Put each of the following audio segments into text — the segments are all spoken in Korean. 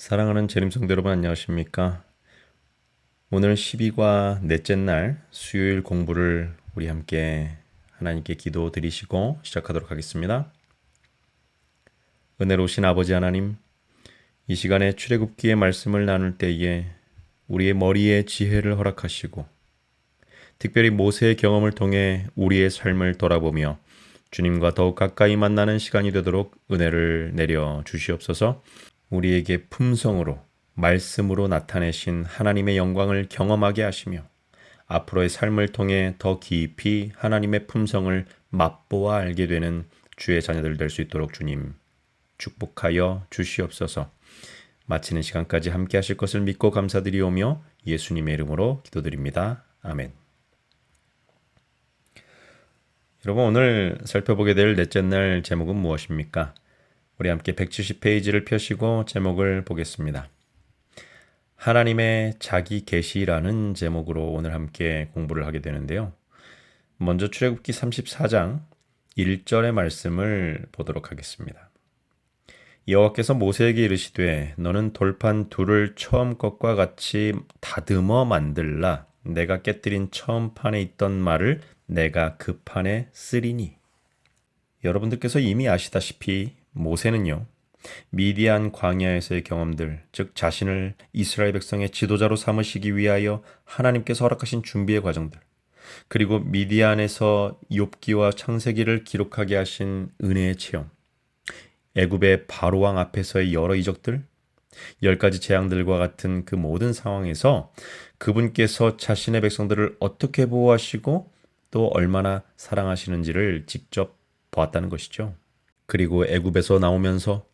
사랑하는 재림성도 여러분 안녕하십니까? 오늘 12과 넷째 날 수요일 공부를 우리 함께 하나님께 기도 드리시고 시작하도록 하겠습니다. 은혜로우신 아버지 하나님, 이 시간에 출애굽기의 말씀을 나눌 때에 우리의 머리에 지혜를 허락하시고 특별히 모세의 경험을 통해 우리의 삶을 돌아보며 주님과 더욱 가까이 만나는 시간이 되도록 은혜를 내려 주시옵소서. 우리에게 품성으로 말씀으로 나타내신 하나님의 영광을 경험하게 하시며 앞으로의 삶을 통해 더 깊이 하나님의 품성을 맛보아 알게 되는 주의 자녀들 될 수 있도록 주님 축복하여 주시옵소서. 마치는 시간까지 함께 하실 것을 믿고 감사드리오며 예수님의 이름으로 기도드립니다. 아멘. 여러분, 오늘 살펴보게 될 넷째 날 제목은 무엇입니까? 우리 함께 170페이지를 펴시고 제목을 보겠습니다. 하나님의 자기 계시라는 제목으로 오늘 함께 공부를 하게 되는데요. 먼저 출애굽기 34장 1절의 말씀을 보도록 하겠습니다. 여호와께서 모세에게 이르시되 너는 돌판 둘을 처음 것과 같이 다듬어 만들라. 내가 깨뜨린 처음 판에 있던 말을 내가 그 판에 쓰리니. 여러분들께서 이미 아시다시피 모세는요, 미디안 광야에서의 경험들, 즉 자신을 이스라엘 백성의 지도자로 삼으시기 위하여 하나님께서 허락하신 준비의 과정들, 그리고 미디안에서 욥기와 창세기를 기록하게 하신 은혜의 체험, 애굽의 바로왕 앞에서의 여러 이적들, 10가지 재앙들과 같은 그 모든 상황에서 그분께서 자신의 백성들을 어떻게 보호하시고 또 얼마나 사랑하시는지를 직접 보았다는 것이죠. 그리고 애굽에서 나오면서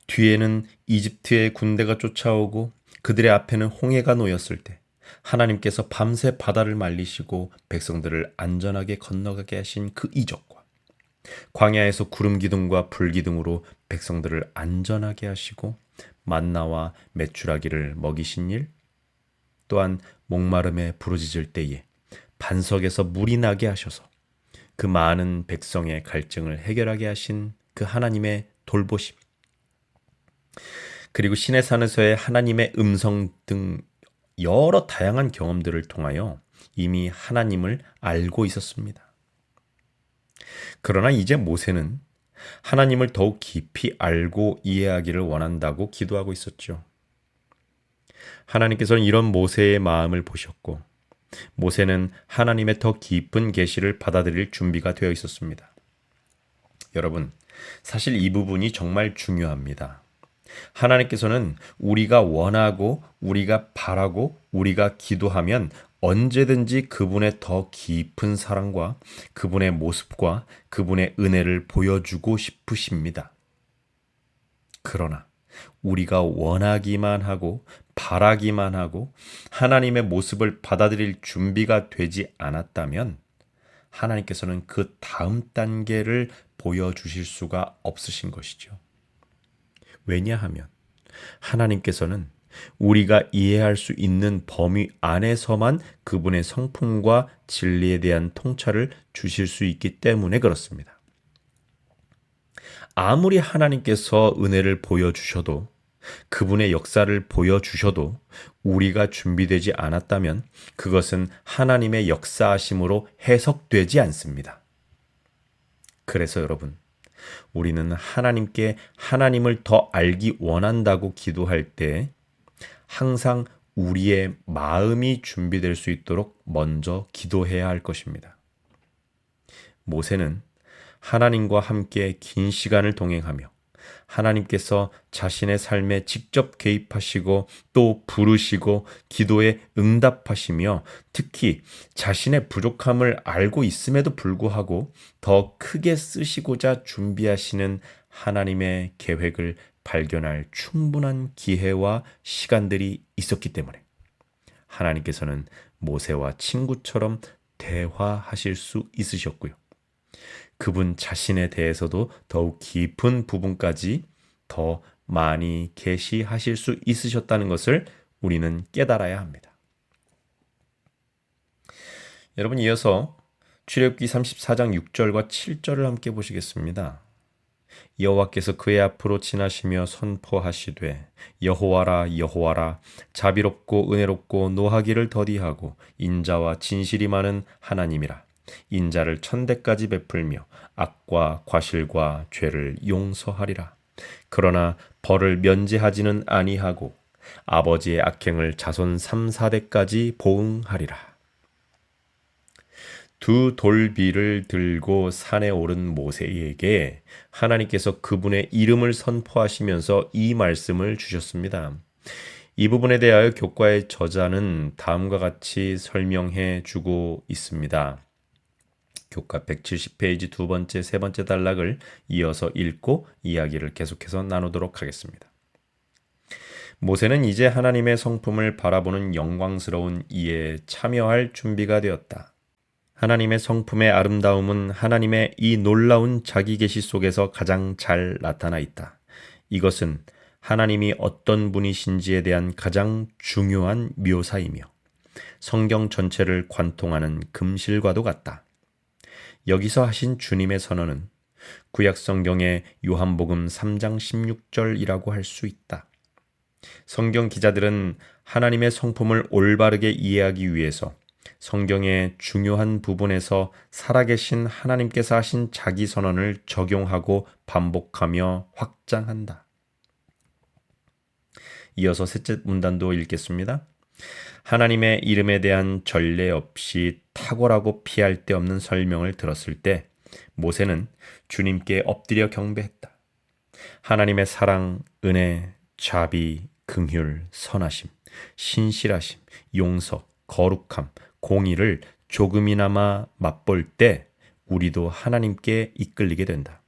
뒤에는 이집트의 군대가 쫓아오고 그들의 앞에는 홍해가 놓였을 때 하나님께서 밤새 바다를 말리시고 백성들을 안전하게 건너가게 하신 그 이적과 광야에서 구름 기둥과 불 기둥으로 백성들을 안전하게 하시고 만나와 메추라기를 먹이신 일, 또한 목마름에 부르짖을 때에 반석에서 물이 나게 하셔서 그 많은 백성의 갈증을 해결하게 하신 그 하나님의 돌보심, 그리고 신의 산에서의 하나님의 음성 등 여러 다양한 경험들을 통하여 이미 하나님을 알고 있었습니다. 그러나 이제 모세는 하나님을 더욱 깊이 알고 이해하기를 원한다고 기도하고 있었죠. 하나님께서는 이런 모세의 마음을 보셨고 모세는 하나님의 더 깊은 계시를 받아들일 준비가 되어 있었습니다. 여러분, 사실 이 부분이 정말 중요합니다. 하나님께서는 우리가 원하고 우리가 바라고 우리가 기도하면 언제든지 그분의 더 깊은 사랑과 그분의 모습과 그분의 은혜를 보여주고 싶으십니다. 그러나 우리가 원하기만 하고 바라기만 하고 하나님의 모습을 받아들일 준비가 되지 않았다면 하나님께서는 그 다음 단계를 보여주실 수가 없으신 것이죠. 왜냐하면 하나님께서는 우리가 이해할 수 있는 범위 안에서만 그분의 성품과 진리에 대한 통찰을 주실 수 있기 때문에 그렇습니다. 아무리 하나님께서 은혜를 보여주셔도 그분의 역사를 보여주셔도 우리가 준비되지 않았다면 그것은 하나님의 역사하심으로 해석되지 않습니다. 그래서 여러분, 우리는 하나님께 하나님을 더 알기 원한다고 기도할 때 항상 우리의 마음이 준비될 수 있도록 먼저 기도해야 할 것입니다. 모세는 하나님과 함께 긴 시간을 동행하며 하나님께서 자신의 삶에 직접 개입하시고 또 부르시고 기도에 응답하시며 특히 자신의 부족함을 알고 있음에도 불구하고 더 크게 쓰시고자 준비하시는 하나님의 계획을 발견할 충분한 기회와 시간들이 있었기 때문에 하나님께서는 모세와 친구처럼 대화하실 수 있으셨고요. 그분 자신에 대해서도 더욱 깊은 부분까지 더 많이 계시하실 수 있으셨다는 것을 우리는 깨달아야 합니다. 여러분, 이어서 출애굽기 34장 6절과 7절을 함께 보시겠습니다. 여호와께서 그의 앞으로 지나시며 선포하시되 여호와라 여호와라 자비롭고 은혜롭고 노하기를 더디하고 인자와 진실이 많은 하나님이라. 인자를 천대까지 베풀며 악과 과실과 죄를 용서하리라. 그러나 벌을 면제하지는 아니하고 아버지의 악행을 자손 3, 4대까지 보응하리라. 두 돌비를 들고 산에 오른 모세에게 하나님께서 그분의 이름을 선포하시면서 이 말씀을 주셨습니다. 이 부분에 대하여 교과의 저자는 다음과 같이 설명해 주고 있습니다. 교과 170페이지 두 번째, 세 번째 단락을 이어서 읽고 이야기를 계속해서 나누도록 하겠습니다. 모세는 이제 하나님의 성품을 바라보는 영광스러운 이에 참여할 준비가 되었다. 하나님의 성품의 아름다움은 하나님의 이 놀라운 자기 계시 속에서 가장 잘 나타나 있다. 이것은 하나님이 어떤 분이신지에 대한 가장 중요한 묘사이며 성경 전체를 관통하는 금실과도 같다. 여기서 하신 주님의 선언은 구약 성경의 요한복음 3장 16절이라고 할 수 있다. 성경 기자들은 하나님의 성품을 올바르게 이해하기 위해서 성경의 중요한 부분에서 살아계신 하나님께서 하신 자기 선언을 적용하고 반복하며 확장한다. 이어서 셋째 문단도 읽겠습니다. 하나님의 이름에 대한 전례 없이 탁월하고 피할 데 없는 설명을 들었을 때 모세는 주님께 엎드려 경배했다. 하나님의 사랑, 은혜, 자비, 긍휼, 선하심, 신실하심, 용서, 거룩함, 공의를 조금이나마 맛볼 때 우리도 하나님께 이끌리게 된다.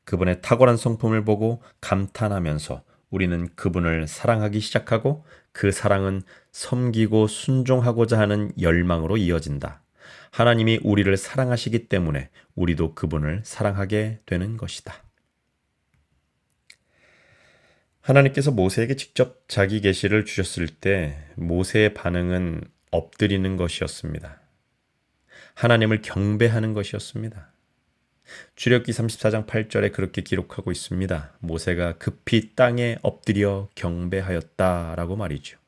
그분의 탁월한 성품을 보고 감탄하면서 우리는 그분을 사랑하기 시작하고 그 사랑은 섬기고 순종하고자 하는 열망으로 이어진다. 하나님이 우리를 사랑하시기 때문에 우리도 그분을 사랑하게 되는 것이다. 하나님께서 모세에게 직접 자기 계시를 주셨을 때 모세의 반응은 엎드리는 것이었습니다. 하나님을 경배하는 것이었습니다. 출애굽기 34장 8절에 그렇게 기록하고 있습니다. 모세가 급히 땅에 엎드려 경배하였다라고 말이죠.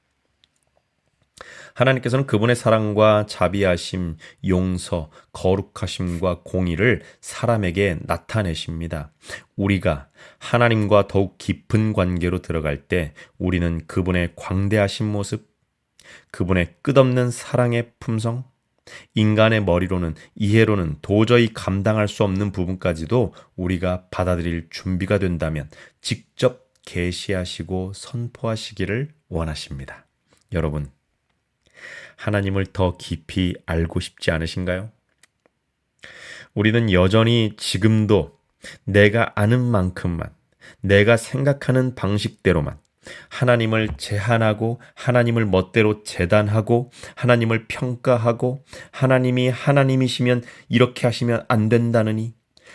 하나님께서는 그분의 사랑과 자비하심, 용서, 거룩하심과 공의를 사람에게 나타내십니다. 우리가 하나님과 더욱 깊은 관계로 들어갈 때 우리는 그분의 광대하신 모습, 그분의 끝없는 사랑의 품성, 인간의 머리로는 이해로는 도저히 감당할 수 없는 부분까지도 우리가 받아들일 준비가 된다면 직접 계시하시고 선포하시기를 원하십니다. 여러분, 하나님을 더 깊이 알고 싶지 않으신가요? 우리는 여전히 지금도 내가 아는 만큼만, 내가 생각하는 방식대로만 하나님을 제한하고 하나님을 멋대로 재단하고 하나님을 평가하고 하나님이 하나님이시면 이렇게 하시면 안 된다느니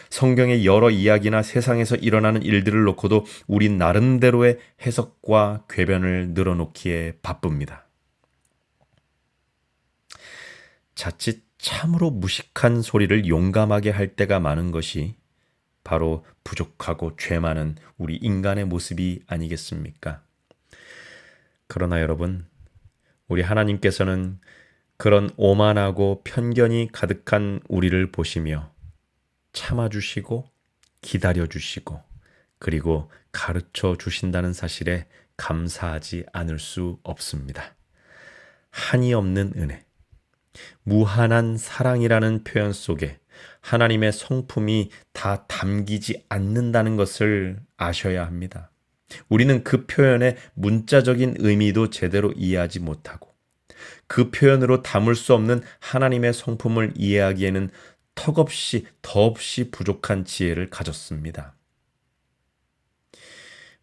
성경의 여러 이야기나 세상에서 일어나는 일들을 놓고도 우리 나름대로의 해석과 궤변을 늘어놓기에 바쁩니다. 자칫 참으로 무식한 소리를 용감하게 할 때가 많은 것이 바로 부족하고 죄 많은 우리 인간의 모습이 아니겠습니까? 그러나 여러분, 우리 하나님께서는 그런 오만하고 편견이 가득한 우리를 보시며 참아주시고 기다려주시고 그리고 가르쳐 주신다는 사실에 감사하지 않을 수 없습니다. 한이 없는 은혜, 무한한 사랑이라는 표현 속에 하나님의 성품이 다 담기지 않는다는 것을 아셔야 합니다. 우리는 그 표현의 문자적인 의미도 제대로 이해하지 못하고 그 표현으로 담을 수 없는 하나님의 성품을 이해하기에는 턱없이 더없이 부족한 지혜를 가졌습니다.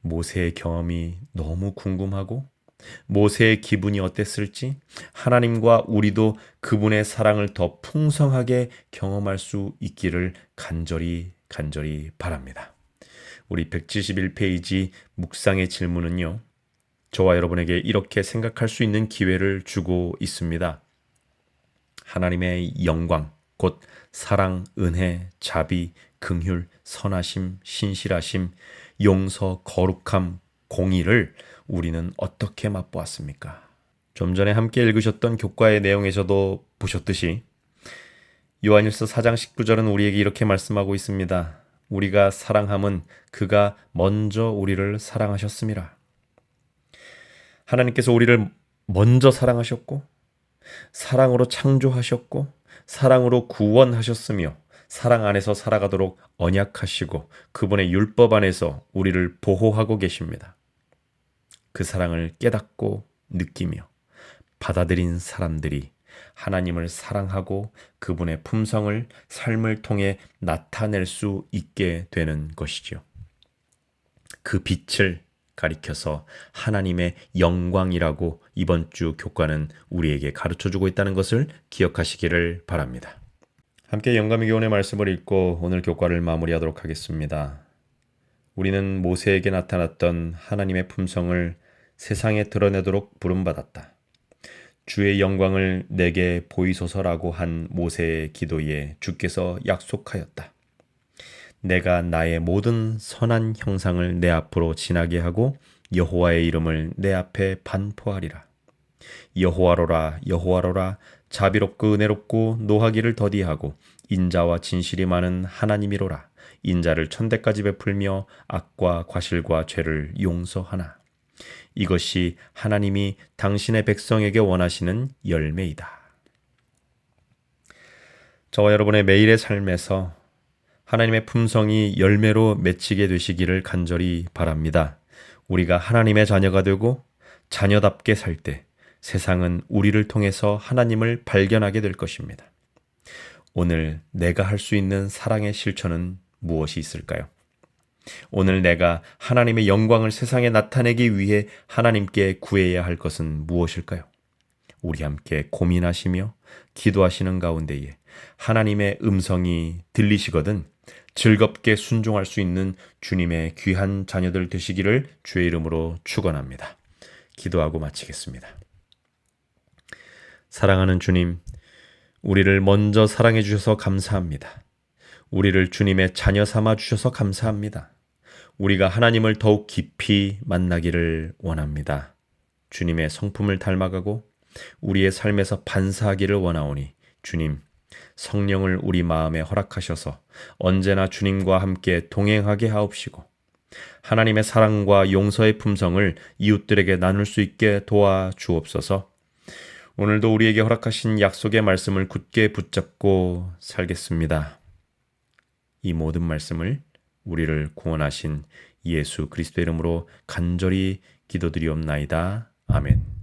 모세의 경험이 너무 궁금하고 모세의 기분이 어땠을지 하나님과 우리도 그분의 사랑을 더 풍성하게 경험할 수 있기를 간절히 바랍니다. 우리 171페이지 묵상의 질문은요, 저와 여러분에게 이렇게 생각할 수 있는 기회를 주고 있습니다. 하나님의 영광, 곧 사랑, 은혜, 자비, 긍휼, 선하심, 신실하심, 용서, 거룩함, 공의를 우리는 어떻게 맛보았습니까? 좀 전에 함께 읽으셨던 교과의 내용에서도 보셨듯이 요한일서 4장 19절은 우리에게 이렇게 말씀하고 있습니다. 우리가 사랑함은 그가 먼저 우리를 사랑하셨음이라. 하나님께서 우리를 먼저 사랑하셨고 사랑으로 창조하셨고 사랑으로 구원하셨으며 사랑 안에서 살아가도록 언약하시고 그분의 율법 안에서 우리를 보호하고 계십니다. 그 사랑을 깨닫고 느끼며 받아들인 사람들이 하나님을 사랑하고 그분의 품성을 삶을 통해 나타낼 수 있게 되는 것이지요. 그 빛을 가리켜서 하나님의 영광이라고 이번 주 교과는 우리에게 가르쳐주고 있다는 것을 기억하시기를 바랍니다. 함께 영감의 교훈의 말씀을 읽고 오늘 교과를 마무리하도록 하겠습니다. 우리는 모세에게 나타났던 하나님의 품성을 세상에 드러내도록 부름받았다. 주의 영광을 내게 보이소서라고 한 모세의 기도에 주께서 약속하였다. 내가 나의 모든 선한 형상을 내 앞으로 지나게 하고 여호와의 이름을 내 앞에 반포하리라. 여호와로라 여호와로라 자비롭고 은혜롭고 노하기를 더디하고 인자와 진실이 많은 하나님이로라. 인자를 천대까지 베풀며 악과 과실과 죄를 용서하나. 이것이 하나님이 당신의 백성에게 원하시는 열매이다. 저와 여러분의 매일의 삶에서 하나님의 품성이 열매로 맺히게 되시기를 간절히 바랍니다. 우리가 하나님의 자녀가 되고 자녀답게 살 때 세상은 우리를 통해서 하나님을 발견하게 될 것입니다. 오늘 내가 할 수 있는 사랑의 실천은 무엇이 있을까요? 오늘 내가 하나님의 영광을 세상에 나타내기 위해 하나님께 구해야 할 것은 무엇일까요? 우리 함께 고민하시며 기도하시는 가운데에 하나님의 음성이 들리시거든 즐겁게 순종할 수 있는 주님의 귀한 자녀들 되시기를 주의 이름으로 축원합니다. 기도하고 마치겠습니다. 사랑하는 주님, 우리를 먼저 사랑해 주셔서 감사합니다. 우리를 주님의 자녀 삼아 주셔서 감사합니다. 우리가 하나님을 더욱 깊이 만나기를 원합니다. 주님의 성품을 닮아가고 우리의 삶에서 반사하기를 원하오니 주님, 성령을 우리 마음에 허락하셔서 언제나 주님과 함께 동행하게 하옵시고 하나님의 사랑과 용서의 품성을 이웃들에게 나눌 수 있게 도와주옵소서. 오늘도 우리에게 허락하신 약속의 말씀을 굳게 붙잡고 살겠습니다. 이 모든 말씀을 우리를 구원하신 예수 그리스도의 이름으로 간절히 기도드리옵나이다. 아멘.